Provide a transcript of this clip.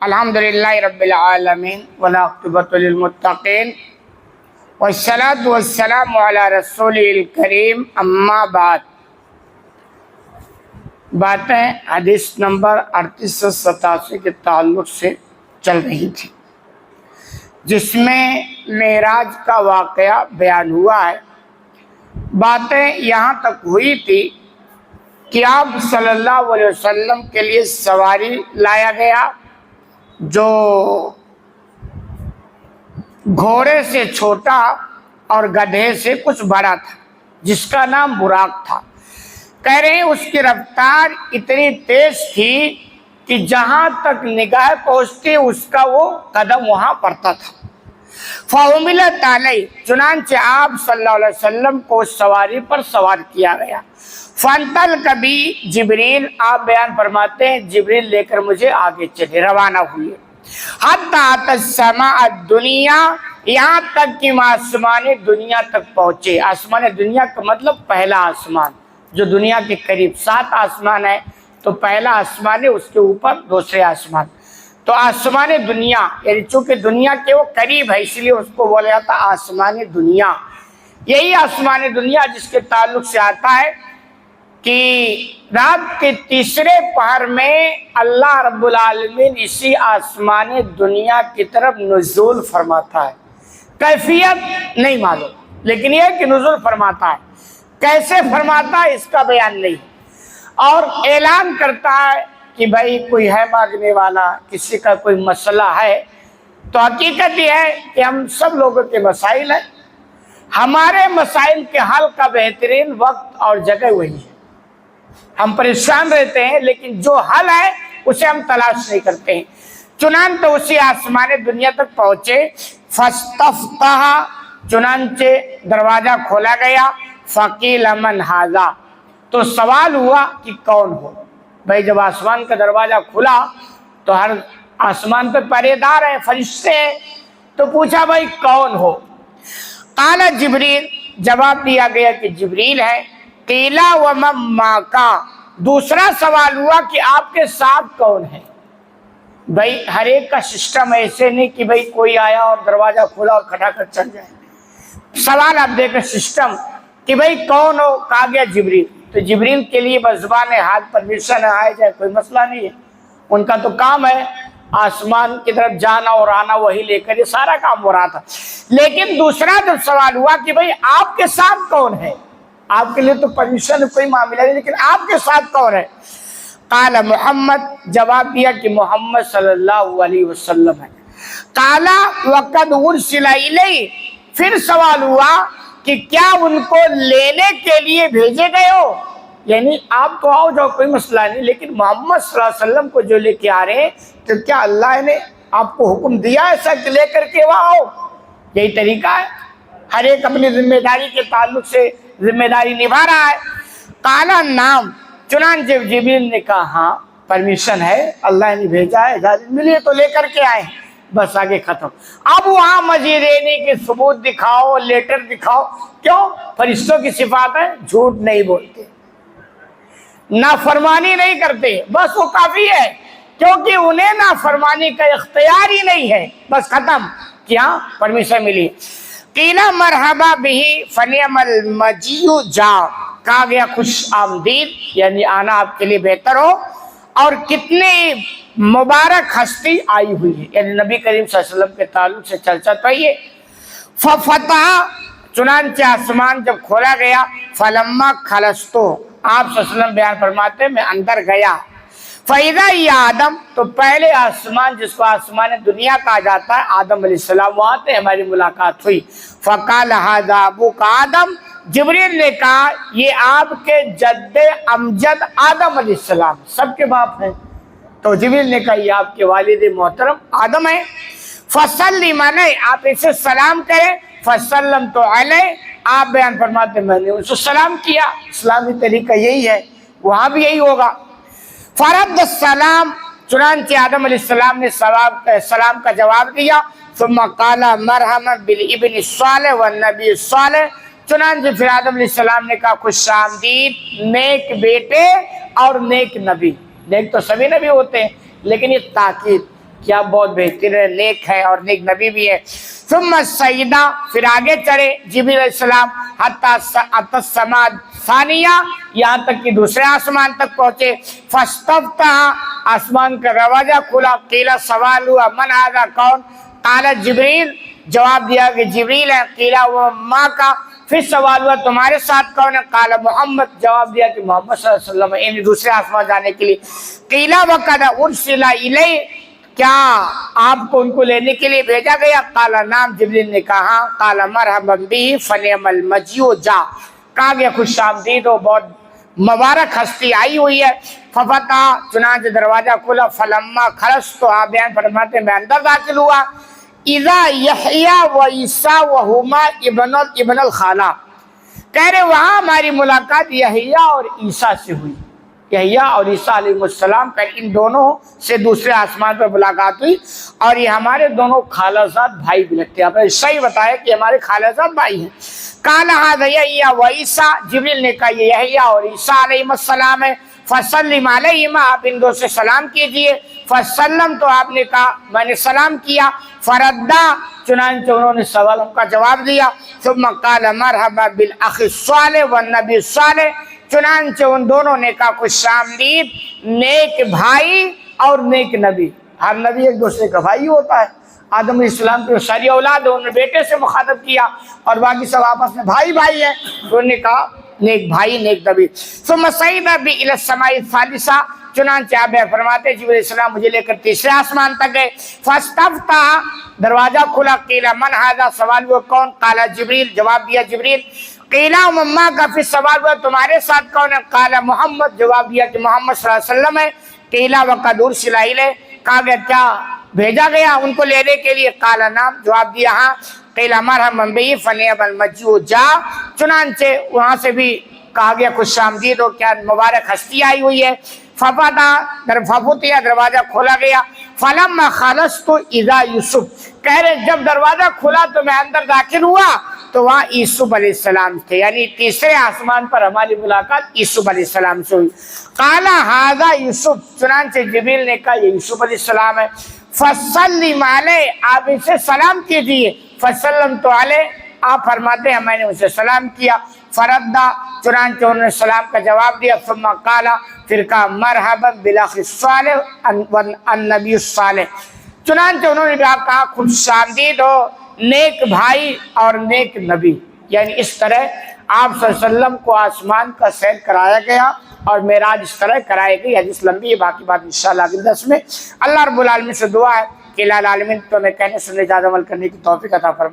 الحمدللہ رب العالمین والعاقبۃ للمتقین والصلاۃ والسلام علی رسول الکریم اما بعد۔ باتیں حدیث نمبر 3887 کے تعلق سے چل رہی تھی، جس میں معراج کا واقعہ بیان ہوا ہے۔ باتیں یہاں تک ہوئی تھی کہ آپ صلی اللہ علیہ وسلم کے لیے سواری لایا گیا جو گھوڑے سے چھوٹا اور گدھے سے کچھ بڑا تھا، جس کا نام براق تھا۔ کہہ رہے ہیں اس کی رفتار اتنی تیز تھی کہ جہاں تک نگاہ پہنچتی اس کا وہ قدم وہاں پڑتا تھا۔ فَحُمِلَتْ عَلَيْهِ، چنانچہ آپ صلی اللہ علیہ وسلم کو اس سواری پر سوار کیا گیا۔ فَانْطَلَقَ بِهِ جبریل، آپ بیان فرماتے ہیں جبریل لے کر مجھے آگے چلے، روانہ ہوئے۔ حَتَّى أَتَى السَّمَاءَ الدُّنْيَا، یہاں تک کہ آسمان دنیا تک پہنچے۔ آسمان دنیا کا مطلب پہلا آسمان، جو دنیا کے قریب 7 آسمان ہے، تو پہلا آسمان ہے، اس کے اوپر دوسرے آسمان، تو آسمان دنیا، یعنی چونکہ دنیا کے وہ قریب ہے اس لیے اس کو بولا جاتا آسمان دنیا۔ یہی آسمان دنیا جس کے تعلق سے آتا ہے کہ رات کے تیسرے پہر میں اللہ رب العالمین اسی آسمان دنیا کی طرف نزول فرماتا ہے۔ کیفیت نہیں معلوم، لیکن یہ کہ نزول فرماتا ہے۔ کیسے فرماتا ہے اس کا بیان نہیں، اور اعلان کرتا ہے کہ بھائی کوئی ہے مانگنے والا، کسی کا کوئی مسئلہ ہے۔ تو حقیقت یہ ہے کہ ہم سب لوگوں کے مسائل ہیں، ہمارے مسائل کے حل کا بہترین وقت اور جگہ وہی ہے۔ ہم پریشان رہتے ہیں لیکن جو حل ہے اسے ہم تلاش نہیں کرتے ہیں۔ چنانچہ اسی آسمان دنیا تک پہنچے۔ فاستفتح، چنانچہ دروازہ کھولا گیا۔ فقیل من ھذا، تو سوال ہوا کہ کون ہو۔ بھائی جب آسمان کا دروازہ کھلا تو ہر آسمان پہ پہرے دار ہیں، فرشتے ہیں، تو پوچھا بھائی کون ہو۔ قال جبریل، جواب دیا گیا کہ جبریل ہے۔ قیل ومن معک، دوسرا سوال ہوا کہ آپ کے ساتھ کون ہے۔ بھائی ہر ایک کا سسٹم ایسے نہیں کہ بھائی کوئی آیا اور دروازہ کھولا اور کھٹا کر چل جائے۔ سوال آپ دیکھیں سسٹم کہ بھائی کون ہو، کہا گیا جبریل۔ تو جبریل کے لیے بس زبان حال پرمیشن آئے جائے کوئی مسئلہ نہیں ہے، ان کا تو کام ہے آسمان کی طرف جانا اور آنا، وہی لے کر یہ سارا کام ہو رہا تھا۔ لیکن دوسرا جب سوال ہوا کہ بھئی آپ کے ساتھ کون ہے، آپ کے لیے تو پرمیشن کوئی معاملہ نہیں، لیکن آپ کے ساتھ کون ہے۔ قال محمد، جواب دیا کہ محمد صلی اللہ علیہ وسلم ہے۔ قال وقد ارسل الیہ، پھر سوال ہوا کہ کیا ان کو لینے کے لیے بھیجے گئے ہو، یعنی آپ تو آؤ جاؤ کوئی مسئلہ نہیں، لیکن محمد صلی اللہ علیہ وسلم کو جو لے کے آ رہے ہیں تو کیا اللہ نے آپ کو حکم دیا ایسا کہ لے کر کے وہاں آؤ؟ یہی طریقہ ہے، ہر ایک اپنی ذمہ داری کے تعلق سے ذمہ داری نبھا رہا ہے۔ قال نعم، چنانچہ جبریل نے کہا ہاں پرمیشن ہے، اللہ نے بھیجا ہے، اجازت ملی ہے تو لے کر کے آئے، بس آگے ختم۔ اب وہاں مزید نہیں کہ ثبوت دکھاؤ، لیٹر دکھاؤ، کیوں؟ فرشتوں کی صفات ہے جھوٹ نہیں بولتے، نافرمانی نہیں کرتے، بس وہ کافی ہے، کیونکہ انہیں نافرمانی کا اختیار ہی نہیں ہے، بس ختم، کیا پرمیشن ملی۔ قیل مرحبا بہ فنعم المجیء جاء، کہا گیا خوش آمدید، یعنی آنا آپ کے لیے بہتر ہو، اور کتنی مبارک ہستی آئی ہوئی ہے، یعنی نبی کریم صلی اللہ علیہ وسلم کے تعلق سے چرچا تو یہ۔ ففتح، چنانچہ آسمان جب کھولا گیا۔ فلما خلصتو، آپ صلی اللہ علیہ وسلم بیان فرماتے میں اندر گیا۔ فَإِذَا هِيَ آدم، تو پہلے آسمان جس کو آسمان دنیا کہا جاتا ہے، آدم علیہ السلام وہاں تھے، ہماری ملاقات ہوئی۔ فَقَالَ هَذَا أَبُوكَ آدم، جبریل نے کہا یہ آپ کے جد امجد آدم علیہ السلام، سب کے باپ ہیں، تو جبریل نے کہا یہ آپ کے والد محترم آدم ہیں۔ فَسَلِّمْ عَلَيْهِ، آپ اسے سلام کریں۔ فَسَلَّمْتُ عَلَيْهِ، آپ بیان فرماتے میں نے اسے سلام کیا۔ اسلامی طریقہ یہی ہے، وہاں بھی یہی ہوگا۔ فرد السلام، چنانچہ آدم علیہ السلام نے سلام کا جواب دیا۔ ثم قال مرحبا بالابن الصالح والنبی الصالح، چنانچہ پھر آدم علیہ السلام نے کہا خوش آمدید نیک بیٹے اور نیک نبی۔ نیک تو سبھی نبی ہوتے ہیں، لیکن یہ تاکید کیا بہت بہتر ہے، نیک ہے اور نیک نبی بھی ہے۔ ثم السیدہ، پھر آگے چڑھے جبریل علیہ السلام حتی السماء ثانیہ، یہاں تک کہ دوسرے آسمان تک پہنچے۔ فاستفتح، آسمان کا دروازہ کھلا۔ قیل، سوال ہوا، من ھذا، کون؟ قال جبریل، جواب دیا کہ جبریل ہے۔ قیل وما کا، پھر سوال ہوا تمہارے ساتھ کون ہے؟ قال محمد، جواب دیا کہ محمد صلی اللہ علیہ وسلم، یعنی دوسرے آسمان جانے کے لیے۔ قیل وقد ارسل الیہ، کیا آپ کو ان کو لینے کے لیے بھیجا گیا؟ قال نعم، جبریل نے کہا۔ قال مرحبا بہ فنعم المجیء جاء، کہا گیا خوش آمدید ہو، بہت مبارک ہستی آئی ہوئی ہے۔ ففتح، چنانچہ دروازہ کھلا۔ فلما خرجت، آپ بیان فرماتے میں اندر داخل ہوا۔ اذا یحییٰ و عیسیٰ وہما ابن الخالہ، کہہ رہے وہاں ہماری ملاقات یحییٰ اور عیسیٰ سے ہوئی۔ یحییٰ اور عیسیٰ علیہ السلام کا ان دونوں سے دوسرے آسمان پر ملاقات ہوئی، اور یہ ہمارے دونوں خالہ زاد بھائی بھی لگتے ہیں۔ آپ نے صحیح بتایا کہ ہمارے خالہ زاد بھائی ہیں۔ قال ھذا یحییٰ و عیسیٰ، جبریل نے کہا یہ یحییٰ اور عیسیٰ علیہ السلام ہے۔ فسلم علیہما، آپ ان دو سے سلام کیجئے۔ فسلم، تو آپ نے کہا میں نے سلام کیا۔ فردا، چنانچہ انہوں نے سوالوں کا جواب دیا۔ ثم قال مرحبا بالاخ الصالح والنبی الصالح، چنانچہ ان دونوں نے کہا خوش آمدید نیک بھائی اور نیک نبی۔ ہر نبی ایک دوسرے کا بھائی ہوتا ہے۔ آدم علیہ السلام کی ساری اولاد ہے، انہوں نے بیٹے سے مخاطب کیا، اور باقی سب آپس میں بھائی بھائی ہیں، تو انہوں نے کہا نیک بھائی نیک نبی۔ ثم صعد بی الی السماء الثالثہ، چنانچہ آپ فرماتے جبریل علیہ السلام مجھے لے کر تیسرے آسمان تک گئے۔ فاستفتح، دروازہ کھلا۔ قیل من ھذا، سوال ہوا کون؟ قال جبریل، جواب دیا جبریل۔ قیل مما کا، پھر سوال ہوا تمہارے ساتھ کون ہے؟ قال محمد، جواب دیا کہ محمد صلی اللہ علیہ وسلم ہے۔ قیل وقد ارسل الیہ، کہا گیا کیا بھیجا گیا ان کو لینے کے لیے؟ قال نعم، جواب دیا ہاں۔ قیل مرحبا بہ فنعم المجیء جاء، چنانچہ وہاں سے بھی کہا گیا خوش آمدید ہو، کیا مبارک ہستی آئی ہوئی ہے۔ ففتح، دروازہ کھولا گیا۔ فلما خلصت اذا یوسف، کہہ رہے جب دروازہ کھلا تو میں اندر داخل ہوا تو وہاں یوسف علیہ السلام تھے، یعنی تیسرے آسمان پر ہماری ملاقات یوسف علیہ السلام سے ہوئی۔ قال ھذا یوسف، چنانچہ جبریل نے کہا یہ یوسف علیہ السلام ہے۔ فسلم علیہ، آپ ان سے سلام کیجیے۔ فسلمت علیہ، آپ فرماتے ہیں میں نے ان سے سلام کیا۔ فردا، چنانچہ انہوں نے سلام کا جواب دیا۔ ثم قال، پھر کہا مرحبا بالاخ الصالح والنبی الصالح، چنانچہ انہوں نے کہا خوش آمدید ہو نیک بھائی اور نیک نبی، یعنی اس طرح آپ صلی اللہ علیہ وسلم کو آسمان کا سیر کرایا گیا اور معراج اس طرح کرائی گئی۔ حدیث لمبی ہے، باقی بات انشاءاللہ اگلے درس میں۔ اللہ رب العالمین سے دعا ہے کہ الہ العالمین تو ہمیں کہنے سننے اجازت عمل کرنے کی توفیق عطا فرمائے۔